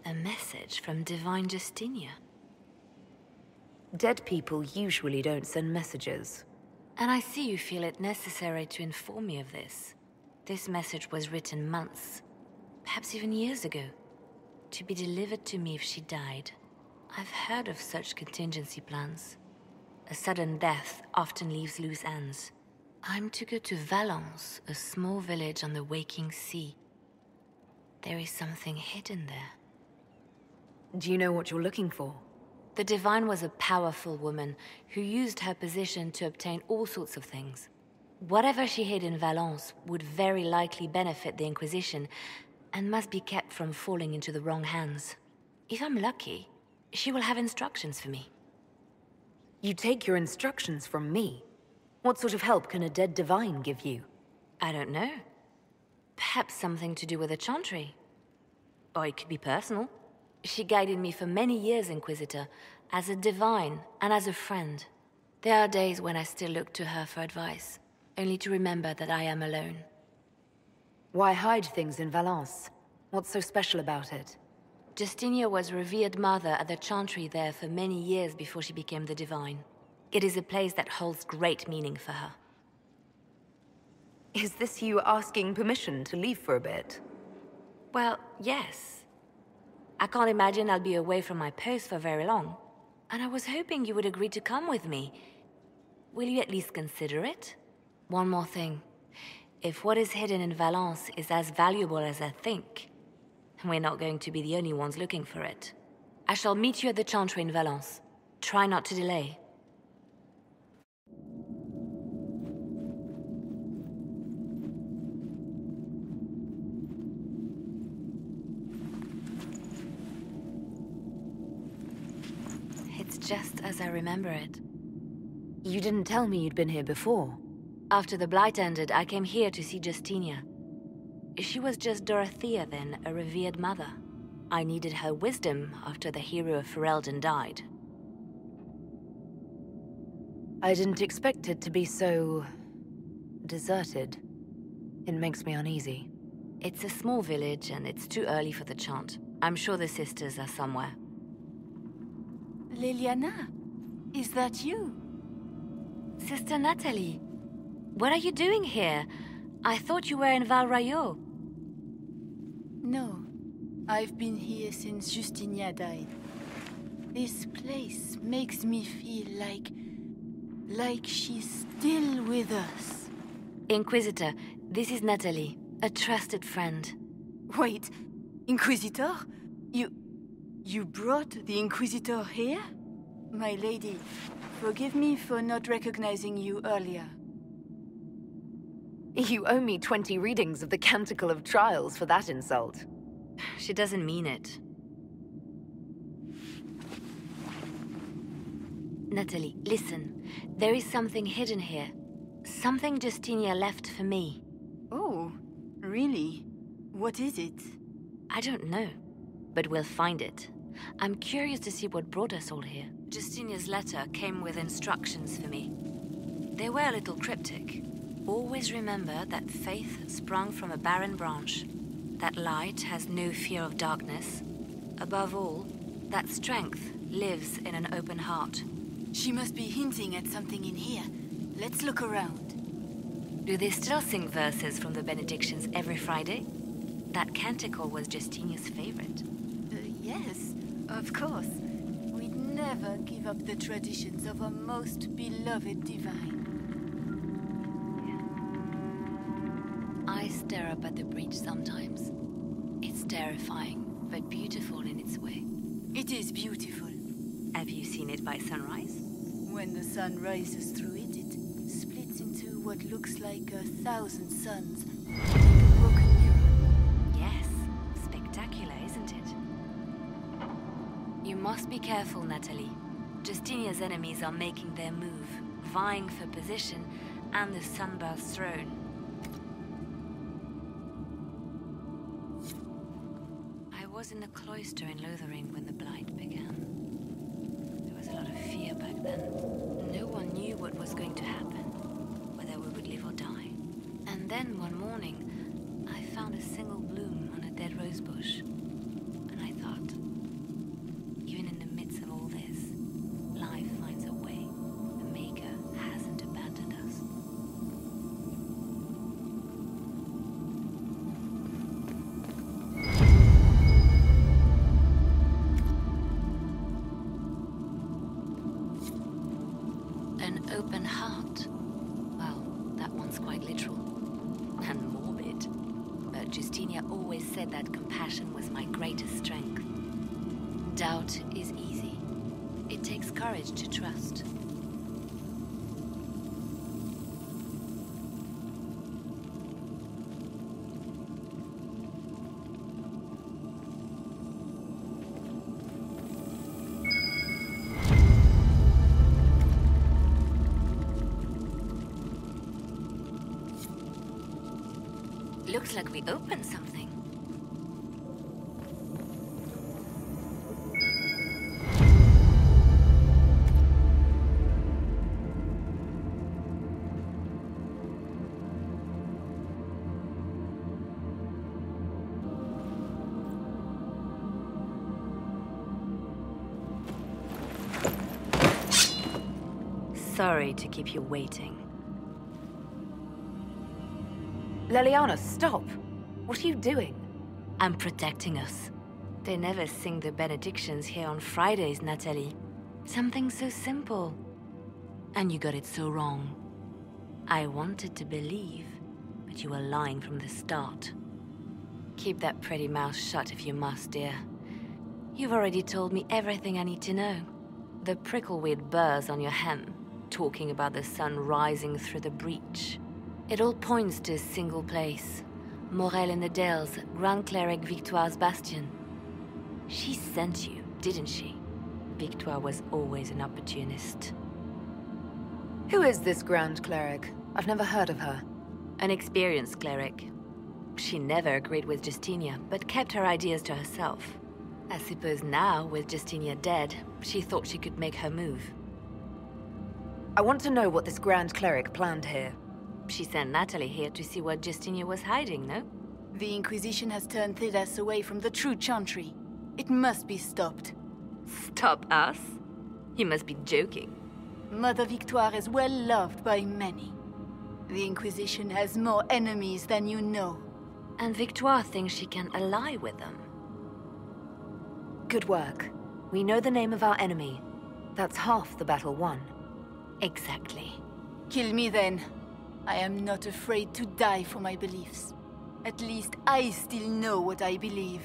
A message from Divine Justinia. Dead people usually don't send messages. And I see you feel it necessary to inform me of this. This message was written months, perhaps even years ago, to be delivered to me if she died. I've heard of such contingency plans. A sudden death often leaves loose ends. I'm to go to Valence, a small village on the waking sea. There is something hidden there. Do you know what you're looking for? The Divine was a powerful woman who used her position to obtain all sorts of things. Whatever she hid in Valence would very likely benefit the Inquisition and must be kept from falling into the wrong hands. If I'm lucky, she will have instructions for me. You take your instructions from me? What sort of help can a dead Divine give you? I don't know. Perhaps something to do with a chantry. Or it could be personal. She guided me for many years, Inquisitor, as a Divine and as a friend. There are days when I still look to her for advice, only to remember that I am alone. Why hide things in Valence? What's so special about it? Justinia was revered mother at the chantry there for many years before she became the Divine. It is a place that holds great meaning for her. Is this you asking permission to leave for a bit? Well, yes. I can't imagine I'll be away from my post for very long. And I was hoping you would agree to come with me. Will you at least consider it? One more thing. If what is hidden in Valence is as valuable as I think, we're not going to be the only ones looking for it. I shall meet you at the chantry in Valence. Try not to delay. It's just as I remember it. You didn't tell me you'd been here before. After the Blight ended, I came here to see Justinia. She was just Dorothea then, a revered mother. I needed her wisdom after the hero of Ferelden died. I didn't expect it to be so... deserted. It makes me uneasy. It's a small village and it's too early for the chant. I'm sure the sisters are somewhere. Liliana, is that you? Sister Natalie, what are you doing here? I thought you were in Val Rayo. No, I've been here since Justinia died. This place makes me feel like she's still with us. Inquisitor, this is Natalie, a trusted friend. Wait, Inquisitor? You brought the Inquisitor here? My lady, forgive me for not recognizing you earlier. You owe me 20 readings of the Canticle of Trials for that insult. She doesn't mean it. Natalie, listen. There is something hidden here. Something Justinia left for me. Oh, really? What is it? I don't know, but we'll find it. I'm curious to see what brought us all here. Justinia's letter came with instructions for me. They were a little cryptic. Always remember that faith sprung from a barren branch, that light has no fear of darkness. Above all, that strength lives in an open heart. She must be hinting at something in here. Let's look around. Do they still sing verses from the benedictions every Friday? That canticle was Justinia's favorite. Yes, of course. We'd never give up the traditions of our most beloved Divine. I stare up at the breach sometimes. It's terrifying, but beautiful in its way. It is beautiful. Have you seen it by sunrise? When the sun rises through it, it splits into what looks like 1,000 suns, like a broken mirror. Yes, spectacular, isn't it? You must be careful, Natalie. Justinia's enemies are making their move, vying for position and the Sunburst throne. I was in the cloister in Lothering when the Blight began. There was a lot of fear back then. No one knew what was going to happen, whether we would live or die. And then one morning, I found a single bloom on a dead rose bush. And I thought, Justinia always said that compassion was my greatest strength. Doubt is easy. It takes courage to trust. Looks like we opened something. Sorry to keep you waiting. Leliana, stop! What are you doing? I'm protecting us. They never sing the benedictions here on Fridays, Natalie. Something so simple. And you got it so wrong. I wanted to believe, but you were lying from the start. Keep that pretty mouth shut if you must, dear. You've already told me everything I need to know. The prickleweed burrs on your hem, talking about the sun rising through the breach. It all points to a single place. Morel in the Dales, Grand Cleric Victoire's bastion. She sent you, didn't she? Victoire was always an opportunist. Who is this Grand Cleric? I've never heard of her. An experienced cleric. She never agreed with Justinia, but kept her ideas to herself. I suppose now, with Justinia dead, she thought she could make her move. I want to know what this Grand Cleric planned here. She sent Natalie here to see what Justinia was hiding, no? The Inquisition has turned Thedas away from the true chantry. It must be stopped. Stop us? You must be joking. Mother Victoire is well loved by many. The Inquisition has more enemies than you know. And Victoire thinks she can ally with them. Good work. We know the name of our enemy. That's half the battle won. Exactly. Kill me then. I am not afraid to die for my beliefs. At least I still know what I believe.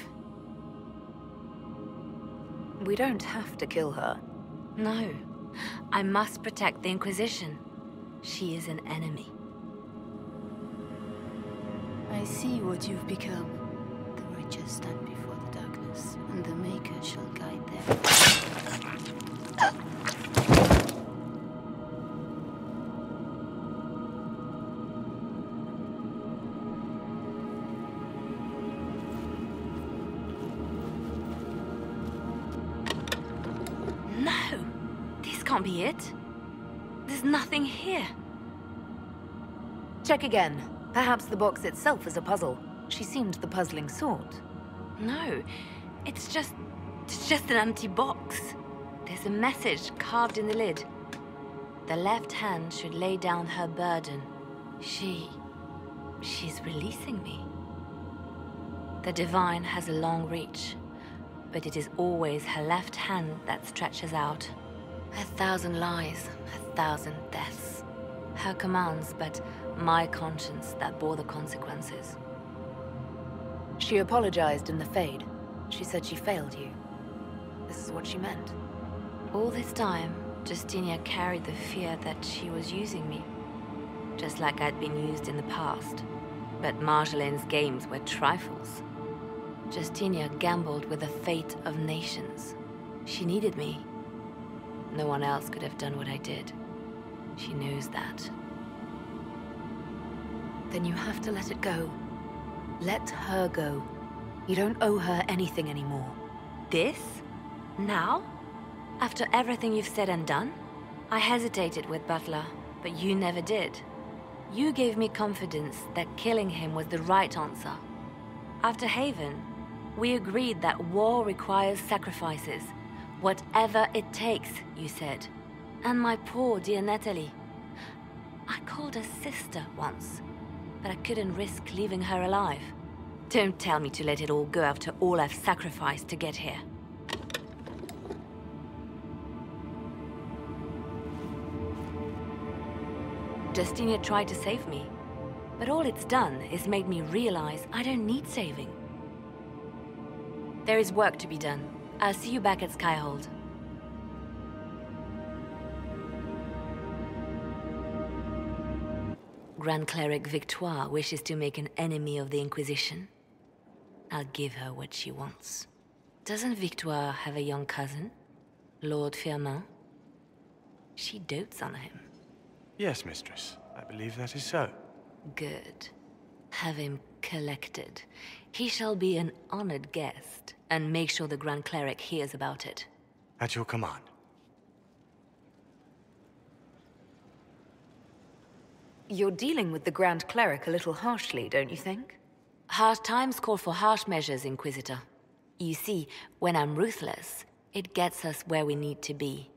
We don't have to kill her. No. I must protect the Inquisition. She is an enemy. I see what you've become. The righteous stand before the darkness, and the Maker shall guide them. No! This can't be it. There's nothing here. Check again. Perhaps the box itself is a puzzle. She seemed the puzzling sort. No, it's just an empty box. There's a message carved in the lid. The left hand should lay down her burden. She's releasing me. The divine has a long reach, but it is always her left hand that stretches out. 1,000 lies, 1,000 deaths. Her commands, but my conscience that bore the consequences. She apologized in the Fade. She said she failed you. This is what she meant. All this time, Justinia carried the fear that she was using me, just like I'd been used in the past. But Marjolaine's games were trifles. Justinia gambled with the fate of nations. She needed me. No one else could have done what I did. She knows that. Then you have to let it go. Let her go. You don't owe her anything anymore. This? Now? After everything you've said and done? I hesitated with Butler, but you never did. You gave me confidence that killing him was the right answer. After Haven, we agreed that war requires sacrifices. Whatever it takes, you said. And my poor dear Natalie. I called her sister once, but I couldn't risk leaving her alive. Don't tell me to let it all go after all I've sacrificed to get here. Justinia tried to save me, But all it's done is made me realize I don't need saving. There is work to be done. I'll see you back at Skyhold. Grand Cleric Victoire wishes to make an enemy of the Inquisition. I'll give her what she wants. Doesn't Victoire have a young cousin? Lord Firmin? She dotes on him. Yes, mistress. I believe that is so. Good. Have him collected. He shall be an honored guest, and make sure the Grand Cleric hears about it. At your command. You're dealing with the Grand Cleric a little harshly, don't you think? Harsh times call for harsh measures, Inquisitor. You see, when I'm ruthless, it gets us where we need to be.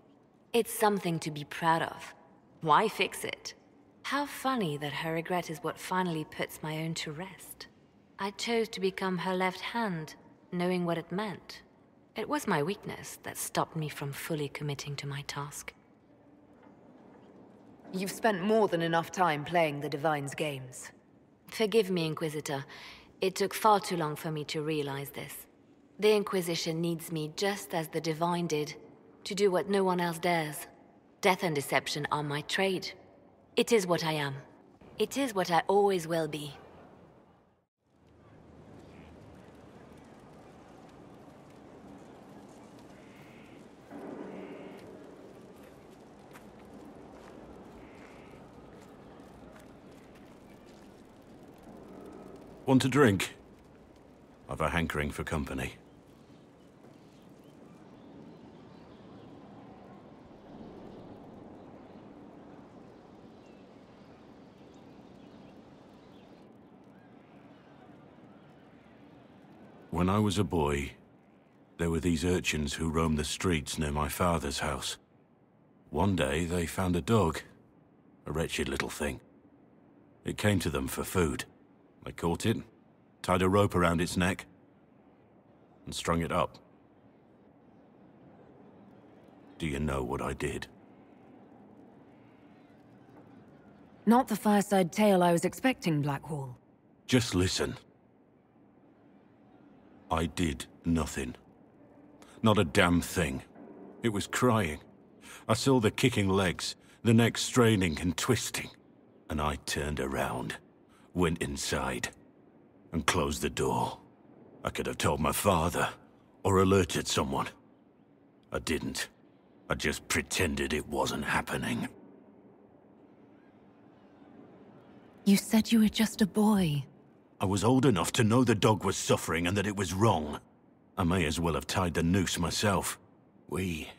It's something to be proud of. Why fix it? How funny that her regret is what finally puts my own to rest. I chose to become her left hand, knowing what it meant. It was my weakness that stopped me from fully committing to my task. You've spent more than enough time playing the Divine's games. Forgive me, Inquisitor. It took far too long for me to realize this. The Inquisition needs me just as the Divine did, to do what no one else dares. Death and deception are my trade. It is what I am. It is what I always will be. Want a drink? I've a hankering for company. When I was a boy, there were these urchins who roamed the streets near my father's house. One day, they found a dog. A wretched little thing. It came to them for food. They caught it, tied a rope around its neck, and strung it up. Do you know what I did? Not the fireside tale I was expecting, Blackwall. Just listen. I did nothing. Not a damn thing. It was crying. I saw the kicking legs, the neck straining and twisting. And I turned around, went inside, and closed the door. I could have told my father, or alerted someone. I didn't. I just pretended it wasn't happening. You said you were just a boy. I was old enough to know the dog was suffering and that it was wrong. I may as well have tied the noose myself. We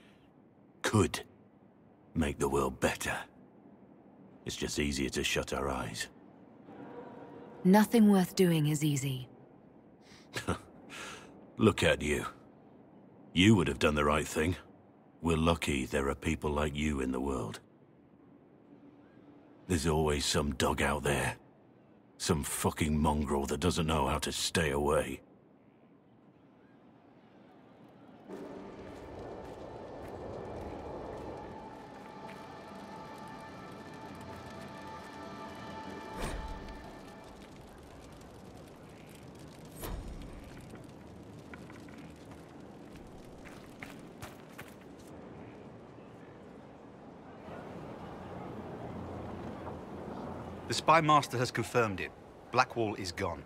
could make the world better. It's just easier to shut our eyes. Nothing worth doing is easy. Look at you. You would have done the right thing. We're lucky there are people like you in the world. There's always some dog out there. Some fucking mongrel that doesn't know how to stay away. The Spy Master has confirmed it. Blackwall is gone.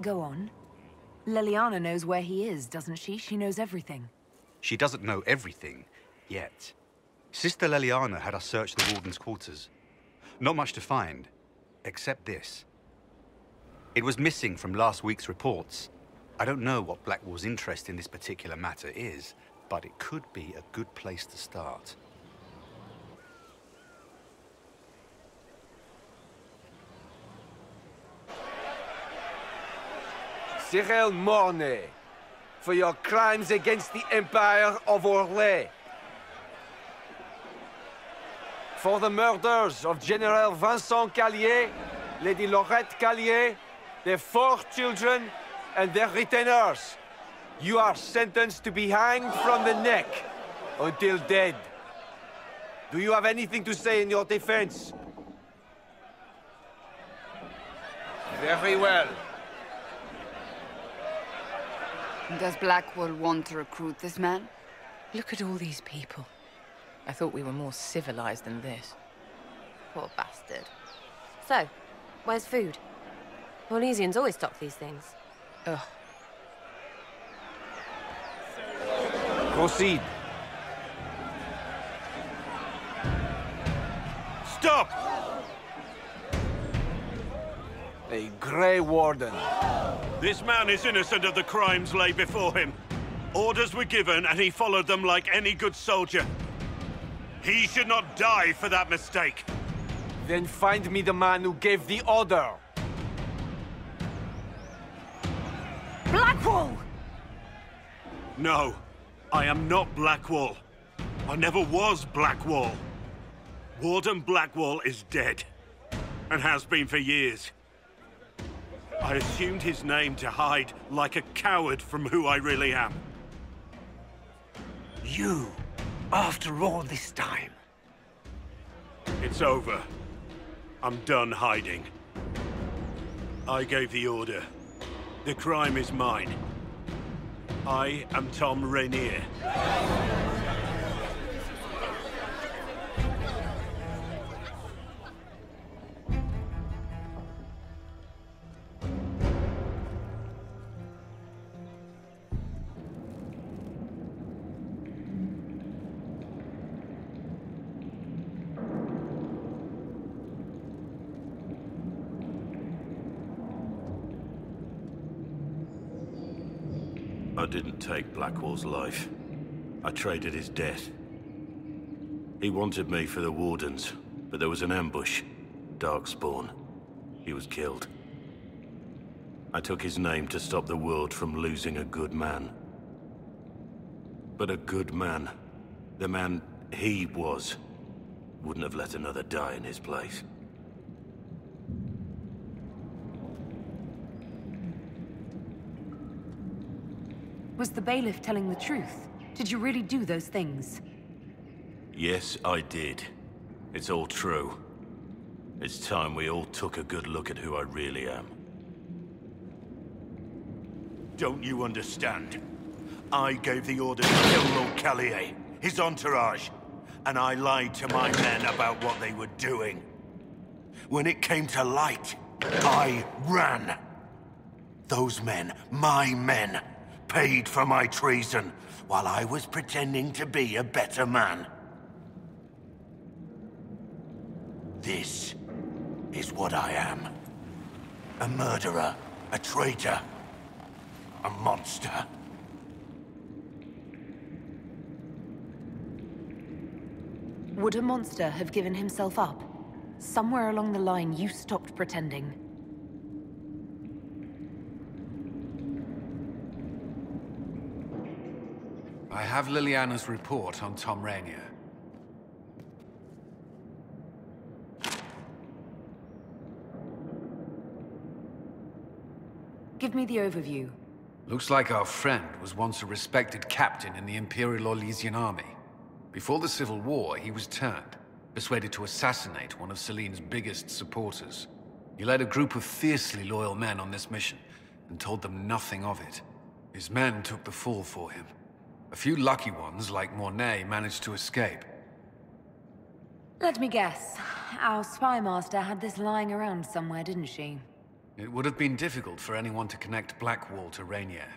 Go on. Leliana knows where he is, doesn't she? She knows everything. She doesn't know everything, yet. Sister Leliana had us search the Warden's quarters. Not much to find, except this. It was missing from last week's reports. I don't know what Blackwall's interest in this particular matter is, but it could be a good place to start. Cyril Mornay, for your crimes against the Empire of Orlais. For the murders of General Vincent Callier, Lady Laurette Callier, their 4 children, and their retainers. You are sentenced to be hanged from the neck until dead. Do you have anything to say in your defense? Very well. Does Blackwall want to recruit this man? Look at all these people. I thought we were more civilized than this. Poor bastard. So, where's food? Orlesians always stock these things. Ugh. Proceed. Stop! A Grey Warden. This man is innocent of the crimes laid before him. Orders were given, and he followed them like any good soldier. He should not die for that mistake. Then find me the man who gave the order. Blackwall! No, I am not Blackwall. I never was Blackwall. Warden Blackwall is dead, and has been for years. I assumed his name to hide like a coward from who I really am. You, after all this time. It's over. I'm done hiding. I gave the order. The crime is mine. I am Tom Rainier. I didn't take Blackwall's life. I traded his death. He wanted me for the Wardens, but there was an ambush. Darkspawn. He was killed. I took his name to stop the world from losing a good man. But a good man, the man he was, wouldn't have let another die in his place. Was the bailiff telling the truth? Did you really do those things? Yes, I did. It's all true. It's time we all took a good look at who I really am. Don't you understand? I gave the order to kill Lord Callier, his entourage, and I lied to my men about what they were doing. When it came to light, I ran. Those men, my men, paid for my treason, while I was pretending to be a better man. This is what I am. A murderer, a traitor, a monster. Would a monster have given himself up? Somewhere along the line, you stopped pretending. I have Liliana's report on Tom Rainier. Give me the overview. Looks like our friend was once a respected captain in the Imperial Orlesian army. Before the Civil War, he was turned, persuaded to assassinate one of Celine's biggest supporters. He led a group of fiercely loyal men on this mission, and told them nothing of it. His men took the fall for him. A few lucky ones, like Mornay, managed to escape. Let me guess. Our spy master had this lying around somewhere, didn't she? It would have been difficult for anyone to connect Blackwall to Rainier.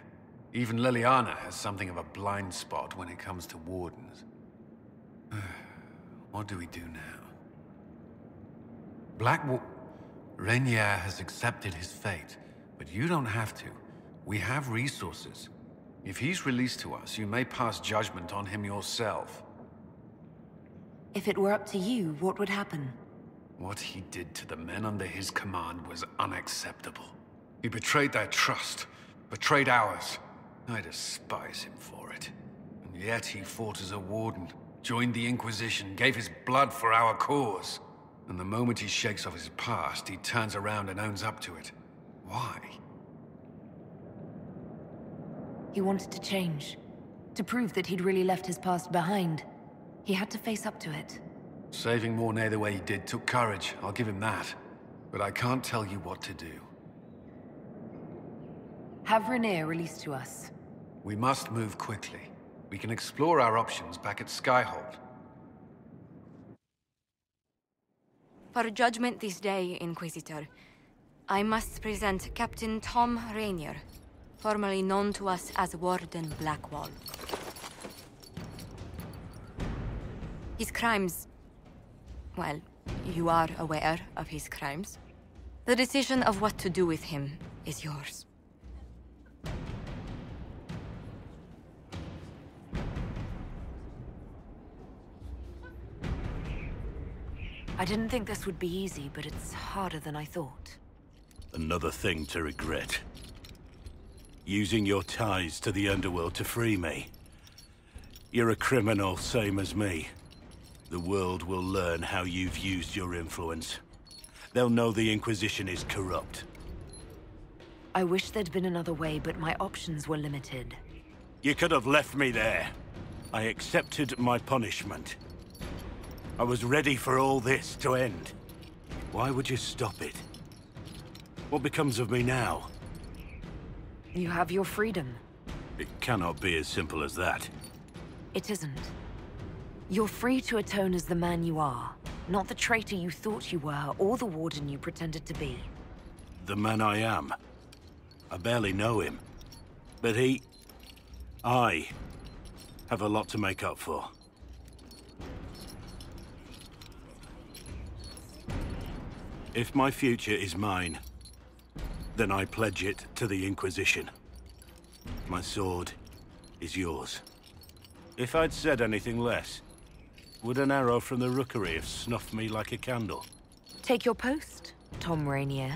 Even Liliana has something of a blind spot when it comes to Wardens. What do we do now? Blackwall... Rainier has accepted his fate, but you don't have to. We have resources. If he's released to us, you may pass judgment on him yourself. If it were up to you, what would happen? What he did to the men under his command was unacceptable. He betrayed their trust, betrayed ours. I despise him for it. And yet he fought as a warden, joined the Inquisition, gave his blood for our cause. And the moment he shakes off his past, he turns around and owns up to it. Why? He wanted to change. To prove that he'd really left his past behind. He had to face up to it. Saving Mornay the way he did took courage, I'll give him that. But I can't tell you what to do. Have Rainier released to us. We must move quickly. We can explore our options back at Skyhold. For judgment this day, Inquisitor, I must present Captain Tom Rainier, formerly known to us as Warden Blackwall. His crimes... well, you are aware of his crimes. The decision of what to do with him is yours. I didn't think this would be easy, but it's harder than I thought. Another thing to regret. Using your ties to the underworld to free me. You're a criminal, same as me. The world will learn how you've used your influence. They'll know the Inquisition is corrupt. I wish there'd been another way, but my options were limited. You could have left me there. I accepted my punishment. I was ready for all this to end. Why would you stop it? What becomes of me now? You have your freedom. It cannot be as simple as that. It isn't. You're free to atone as the man you are, not the traitor you thought you were, or the warden you pretended to be. The man I am. I barely know him. But I have a lot to make up for. If my future is mine, then I pledge it to the Inquisition. My sword is yours. If I'd said anything less, would an arrow from the rookery have snuffed me like a candle? Take your post, Tom Rainier.